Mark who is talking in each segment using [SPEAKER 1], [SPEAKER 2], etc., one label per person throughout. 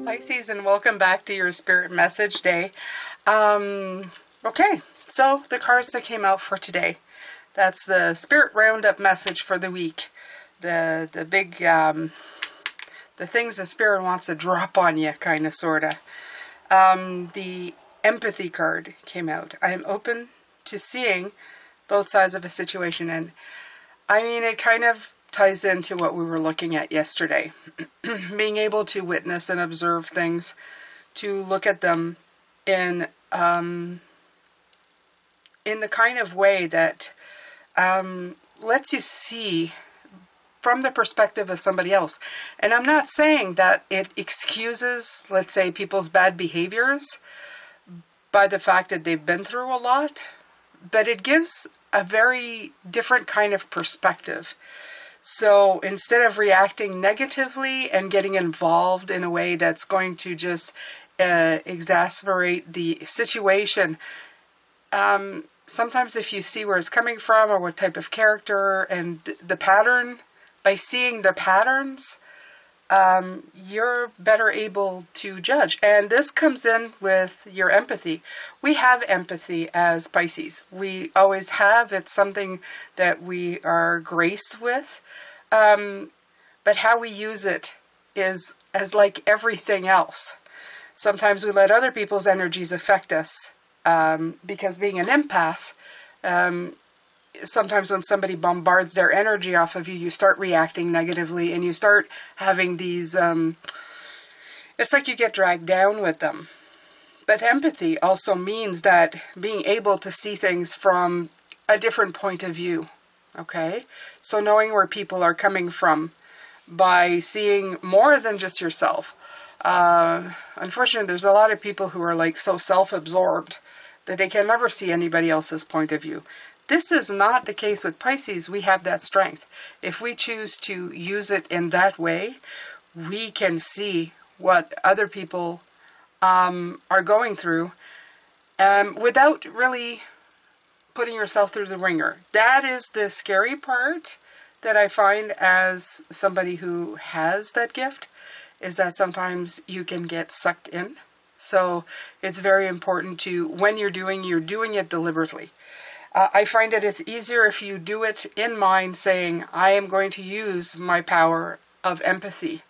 [SPEAKER 1] Pisces, and welcome back to your Spirit Message Day. Okay, so the cards that came out for today, that's the Spirit Roundup message for the week. The big, the things the Spirit wants to drop on you, kind of, sort of. The Empathy card came out. I am open to seeing both sides of a situation, and I mean, it kind of ties into what we were looking at yesterday. Being able to witness and observe things, to look at them in the kind of way that lets you see from the perspective of somebody else. And I'm not saying that it excuses, let's say, people's bad behaviors by the fact that they've been through a lot, but it gives a very different kind of perspective. So instead of reacting negatively and getting involved in a way that's going to just exacerbate the situation, sometimes if you see where it's coming from or what type of character and the pattern, by seeing the patterns, you're better able to judge. And this comes in with your empathy. We have empathy as Pisces. We always have. It's something that we are graced with. But how we use it is as like everything else. Sometimes we let other people's energies affect us, because being an empath, sometimes when somebody bombards their energy off of you, you start reacting negatively and you start having these, it's like you get dragged down with them. But empathy also means that being able to see things from a different point of view. Okay? So knowing where people are coming from by seeing more than just yourself. Unfortunately, there's a lot of people who are like so self-absorbed that they can never see anybody else's point of view. This is not the case with Pisces. We have that strength. If we choose to use it in that way, we can see what other people are going through without really putting yourself through the ringer. That is the scary part that I find as somebody who has that gift, is that sometimes you can get sucked in. So it's very important to, when you're doing it deliberately. I find that it's easier if you do it in mind, saying, I am going to use my power of empathy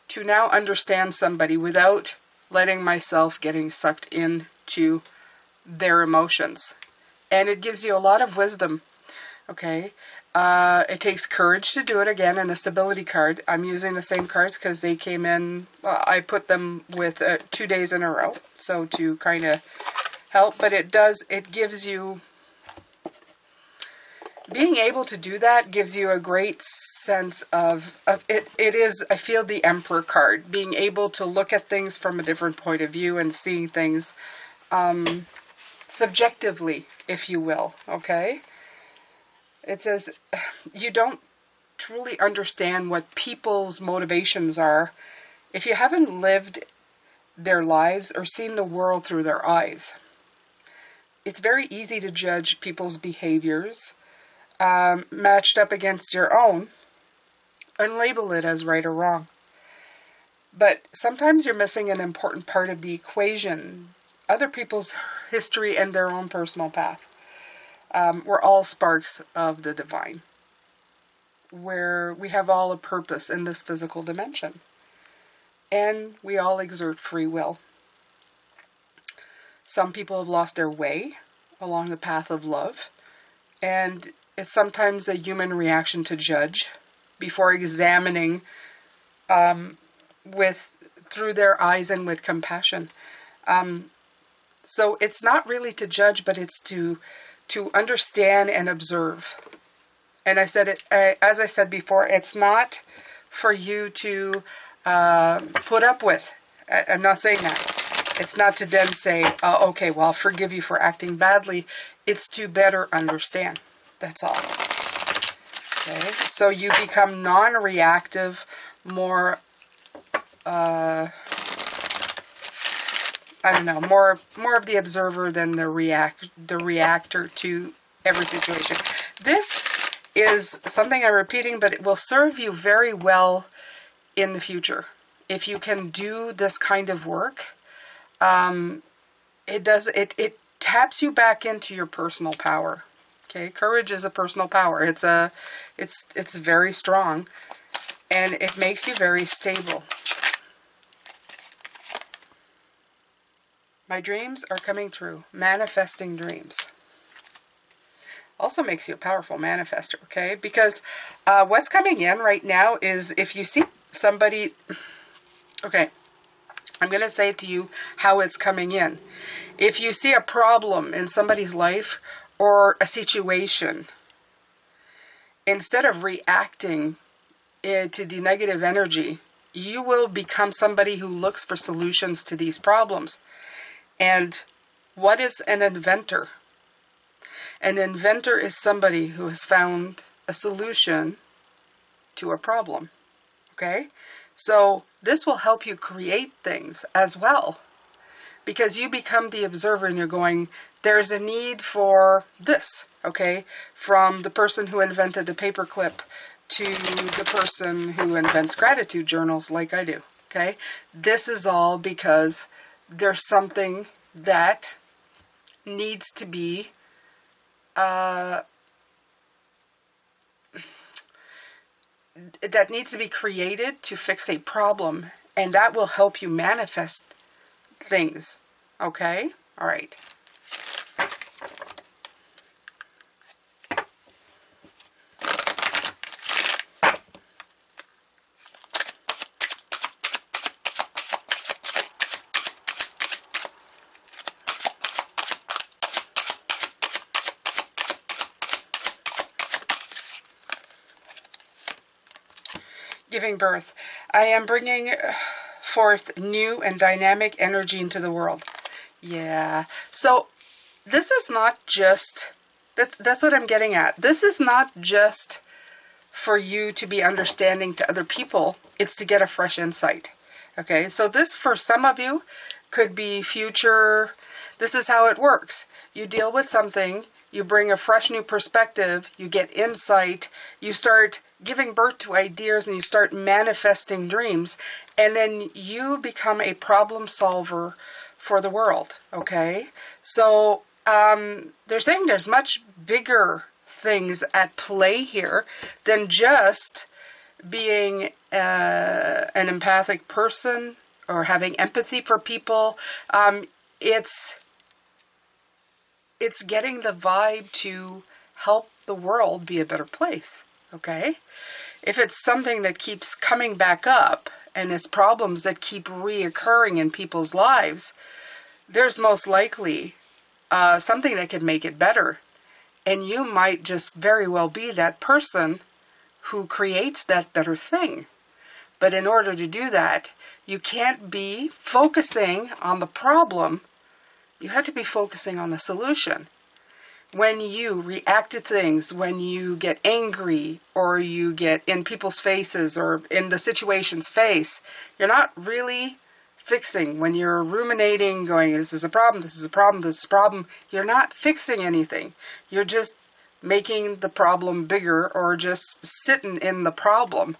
[SPEAKER 1] to now understand somebody without letting myself getting sucked into their emotions. And it gives you a lot of wisdom, okay? It takes courage to do it. Again, in the Stability card, I'm using the same cards because they came in, well, I put them with 2 days in a row, so to kind of help. But it gives you, being able to do that gives you a great sense of it. It is, I feel, the Emperor card, being able to look at things from a different point of view and seeing things subjectively, if you will, okay? It says you don't truly understand what people's motivations are if you haven't lived their lives or seen the world through their eyes. It's very easy to judge people's behaviors matched up against your own and label it as right or wrong. But sometimes you're missing an important part of the equation. Other people's history and their own personal path. We're all sparks of the divine, where we have all a purpose in this physical dimension. And we all exert free will. Some people have lost their way along the path of love, and it's sometimes a human reaction to judge before examining through their eyes and with compassion. So it's not really to judge, but it's to understand and observe. And I said it, as I said before, it's not for you to put up with. I'm not saying that. It's not to then say, oh, okay, well, I'll forgive you for acting badly. It's to better understand. That's all. Okay? So you become non-reactive, more I don't know, more of the observer than the reactor to every situation. This is something I'm repeating, but it will serve you very well in the future. If you can do this kind of work, it taps you back into your personal power. Okay, courage is a personal power. It's very strong, and it makes you very stable. My dreams are coming true. Manifesting dreams. Also makes you a powerful manifester, okay? Because what's coming in right now is if you see somebody... Okay, I'm going to say to you how it's coming in. If you see a problem in somebody's life or a situation, instead of reacting to the negative energy, you will become somebody who looks for solutions to these problems. And what is an inventor? An inventor is somebody who has found a solution to a problem. Okay? So this will help you create things as well. Because you become the observer and you're going, there's a need for this. Okay? From the person who invented the paperclip to the person who invents gratitude journals like I do. Okay? This is all because there's something that needs to be created to fix a problem, and that will help you manifest things. Okay? All right. Giving birth. I am bringing forth new and dynamic energy into the world. Yeah. So this is not just, that's what I'm getting at. This is not just for you to be understanding to other people. It's to get a fresh insight. Okay. So this for some of you could be future. This is how it works. You deal with something. You bring a fresh new perspective. You get insight. You start giving birth to ideas and you start manifesting dreams, and then you become a problem solver for the world. Okay, so they're saying there's much bigger things at play here than just being an empathic person or having empathy for people. It's getting the vibe to help the world be a better place. Okay? If it's something that keeps coming back up and it's problems that keep reoccurring in people's lives, there's most likely something that could make it better. And you might just very well be that person who creates that better thing. But in order to do that, you can't be focusing on the problem. You have to be focusing on the solution. When you react to things, when you get angry or you get in people's faces or in the situation's face, you're not really fixing. When you're ruminating, going, this is a problem, this is a problem, this is a problem, you're not fixing anything. You're just making the problem bigger or just sitting in the problem.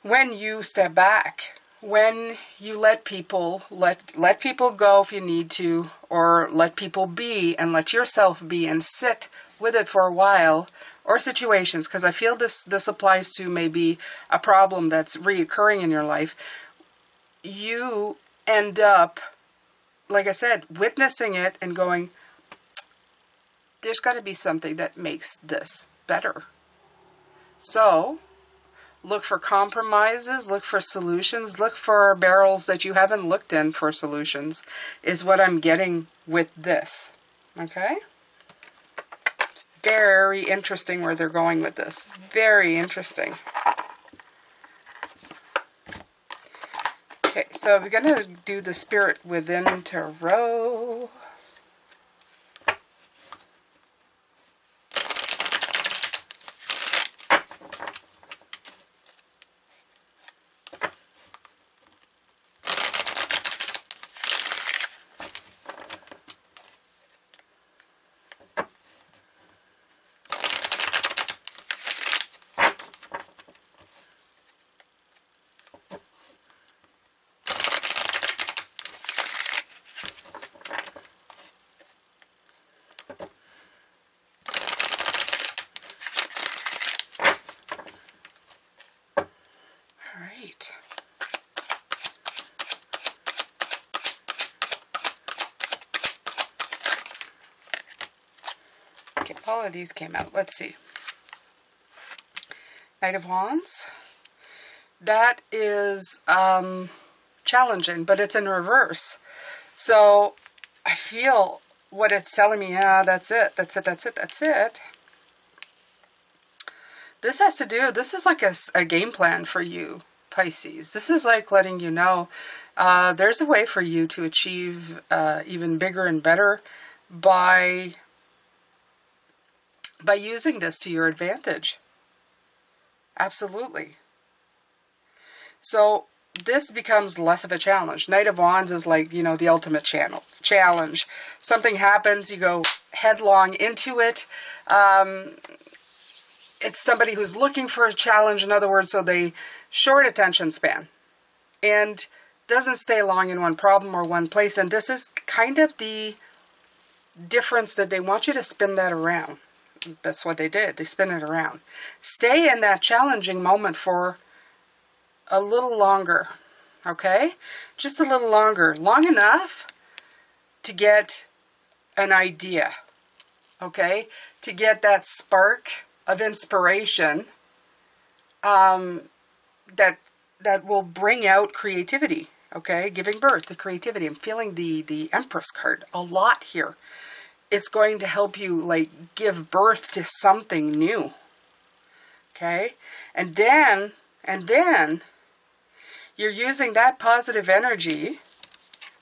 [SPEAKER 1] When you step back, when you let people go if you need to, or let people be and let yourself be and sit with it for a while, or situations, because I feel this applies to maybe a problem that's reoccurring in your life, you end up, like I said, witnessing it and going, there's got to be something that makes this better. So look for compromises, look for solutions, look for barrels that you haven't looked in for solutions, is what I'm getting with this. Okay? It's very interesting where they're going with this. Very interesting. Okay, so we're going to do the Spirit Within Tarot. right. Okay, all of these came out. Let's see. Knight of Wands. That is challenging, but it's in reverse. So I feel what it's telling me, yeah, that's it, that's it, that's it, that's it. This has to do, this is like a game plan for you, Pisces. This is like letting you know there's a way for you to achieve even bigger and better by using this to your advantage. Absolutely. So this becomes less of a challenge. Knight of Wands is like, you know, the ultimate challenge. Something happens, you go headlong into it. It's somebody who's looking for a challenge, in other words, so they short attention span and doesn't stay long in one problem or one place. And this is kind of the difference, that they want you to spin that around. That's what they did. They spin it around. Stay in that challenging moment for a little longer, okay? Just a little longer. Long enough to get an idea, okay? To get that spark of inspiration that will bring out creativity, okay? Giving birth to creativity. I'm feeling the Empress card a lot here. It's going to help you, like, give birth to something new, okay? And then you're using that positive energy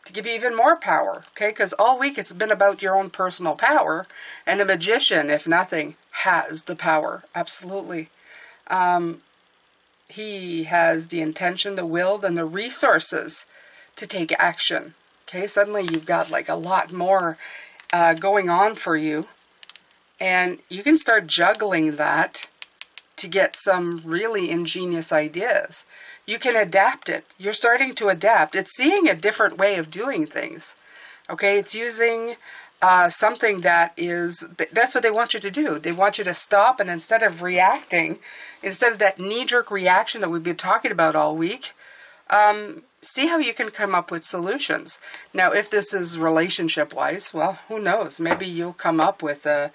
[SPEAKER 1] to give you even more power, okay? Because all week it's been about your own personal power, and the magician, if nothing, has the power, absolutely. He has the intention, the will, and the resources to take action, okay? Suddenly you've got like a lot more going on for you, and you can start juggling that to get some really ingenious ideas. You can adapt it. You're starting to adapt. It's seeing a different way of doing things. Okay, it's using something that is, that's what they want you to do. They want you to stop, and instead of reacting, instead of that knee-jerk reaction that we've been talking about all week, see how you can come up with solutions. Now, if this is relationship-wise, well, who knows? Maybe you'll come up with a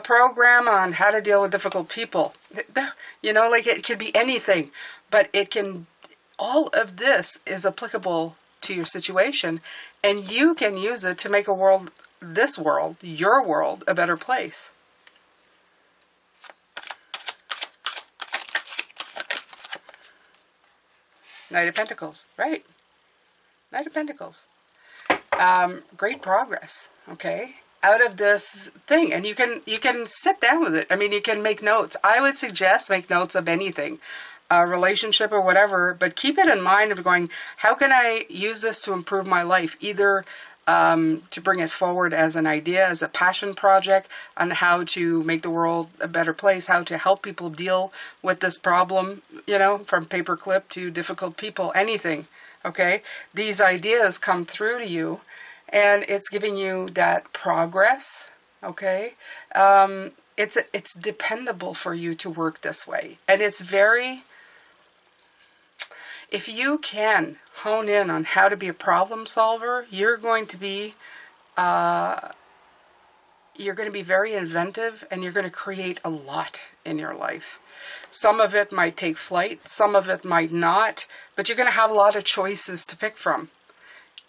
[SPEAKER 1] program on how to deal with difficult people. You know, like, it could be anything, but it can, all of this is applicable to your situation, and you can use it to make a world, this world, your world, a better place. Knight of Pentacles, right? Knight of Pentacles. Great progress, okay? Out of this thing, and you can sit down with it. I mean, you can make notes. I would suggest make notes of anything, a relationship or whatever, but keep it in mind of going, how can I use this to improve my life? Either to bring it forward as an idea, as a passion project on how to make the world a better place, how to help people deal with this problem, you know, from paperclip to difficult people, anything, okay? These ideas come through to you, and it's giving you that progress, okay? It's dependable for you to work this way, and it's very, if you can hone in on how to be a problem solver, you're going to be very inventive, and you're going to create a lot in your life. Some of it might take flight, some of it might not, but you're going to have a lot of choices to pick from.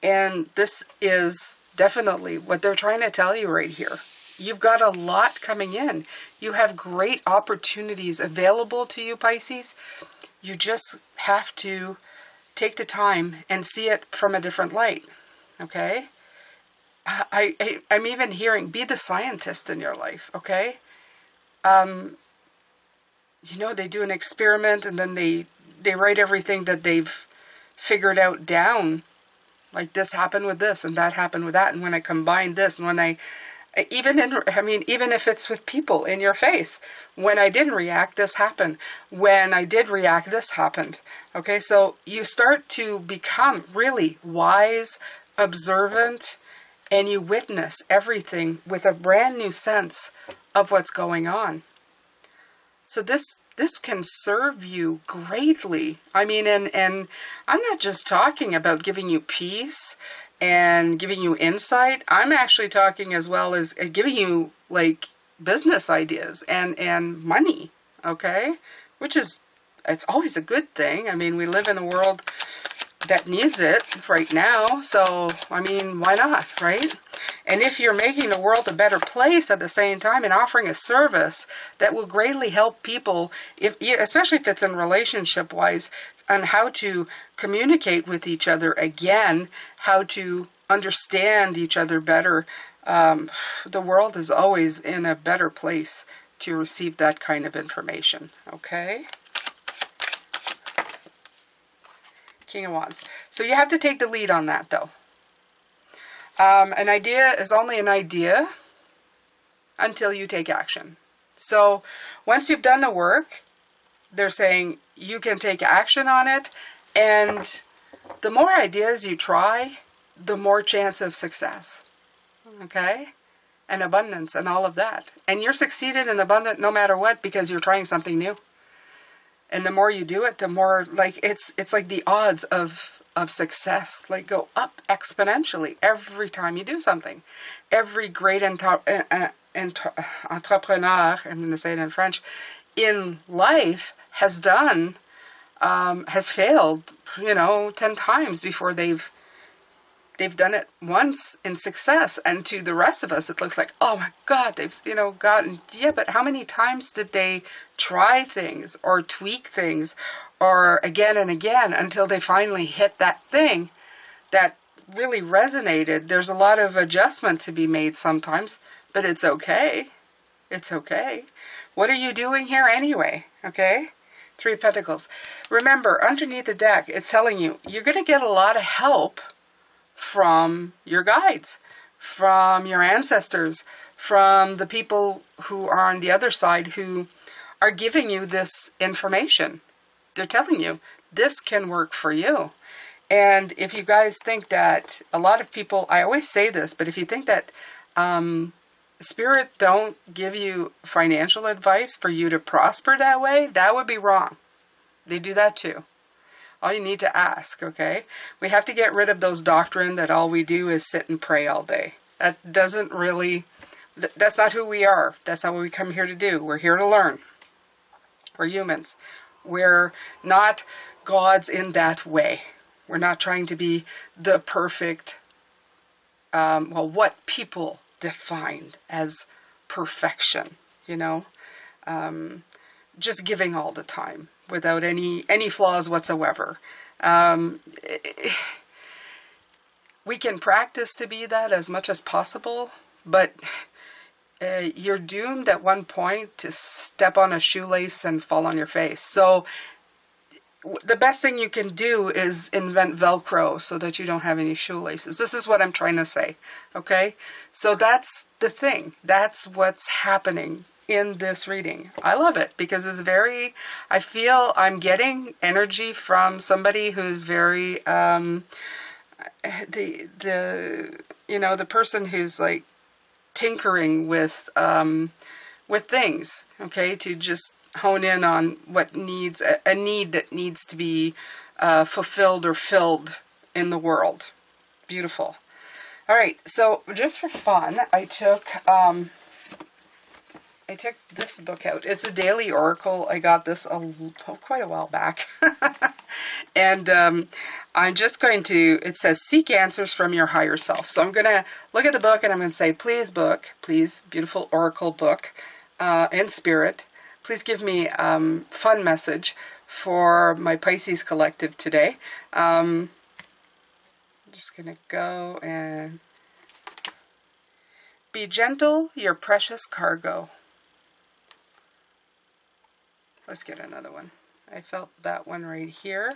[SPEAKER 1] And this is definitely what they're trying to tell you right here. You've got a lot coming in. You have great opportunities available to you, Pisces. You just have to take the time and see it from a different light, okay? I'm even hearing, be the scientist in your life, okay? You know, they do an experiment, and then they write everything that they've figured out down. Like, this happened with this, and that happened with that, and when I combine this, and when even if it's with people in your face, when I didn't react, this happened. When I did react, this happened. Okay, so you start to become really wise, observant, and you witness everything with a brand new sense of what's going on. So this this can serve you greatly. I mean, and I'm not just talking about giving you peace and giving you insight. I'm actually talking as well as giving you like business ideas and money, okay? Which is, it's always a good thing. I mean, we live in a world that needs it right now, so I mean, why not, right? And if you're making the world a better place at the same time and offering a service that will greatly help people, especially if it's in relationship wise, on how to communicate with each other again, how to understand each other better, the world is always in a better place to receive that kind of information, okay? King of Wands. So you have to take the lead on that, though. An idea is only an idea until you take action. So once you've done the work, they're saying you can take action on it, and the more ideas you try, the more chance of success. Okay? And abundance and all of that. And you're succeeded and abundant no matter what, because you're trying something new. And the more you do it, the more, like, it's like the odds of success, like, go up exponentially every time you do something. Every great entrepreneur, I'm going to say it in French, in life has failed, 10 times before they've done it once in success. And to the rest of us, it looks like, oh my God, they've, gotten, yeah, but how many times did they try things or tweak things or again and again until they finally hit that thing that really resonated? There's a lot of adjustment to be made sometimes, but it's okay. It's okay. What are you doing here anyway? Okay? 3 of Pentacles. Remember, underneath the deck, it's telling you, you're going to get a lot of help from your guides, from your ancestors, from the people who are on the other side who are giving you this information. They're telling you, this can work for you. And if you guys think that, a lot of people, I always say this, but if you think that Spirit don't give you financial advice for you to prosper that way, that would be wrong. They do that too. All you need to ask, okay? We have to get rid of those doctrine that all we do is sit and pray all day. That doesn't really, that's not who we are. That's not what we come here to do. We're here to learn. We're humans. We're not gods in that way. We're not trying to be the perfect, what people define as perfection, just giving all the time without any flaws whatsoever. We can practice to be that as much as possible, but you're doomed at one point to step on a shoelace and fall on your face. So the best thing you can do is invent Velcro so that you don't have any shoelaces. This is what I'm trying to say, okay? So that's the thing. That's what's happening in this reading. I love it because it's very, I feel I'm getting energy from somebody who's very, the person who's like tinkering with things, okay, to just hone in on what needs, a need that needs to be fulfilled or filled in the world. Beautiful. All right, so just for fun, I took this book out. It's a daily oracle. I got this quite a while back. And I'm just going to, it says, seek answers from your higher self. So I'm going to look at the book and I'm going to say, please book, please, beautiful oracle book, and spirit, please give me fun message for my Pisces Collective today. I'm just going to go and be gentle, your precious cargo. Let's get another one. I felt that one right here.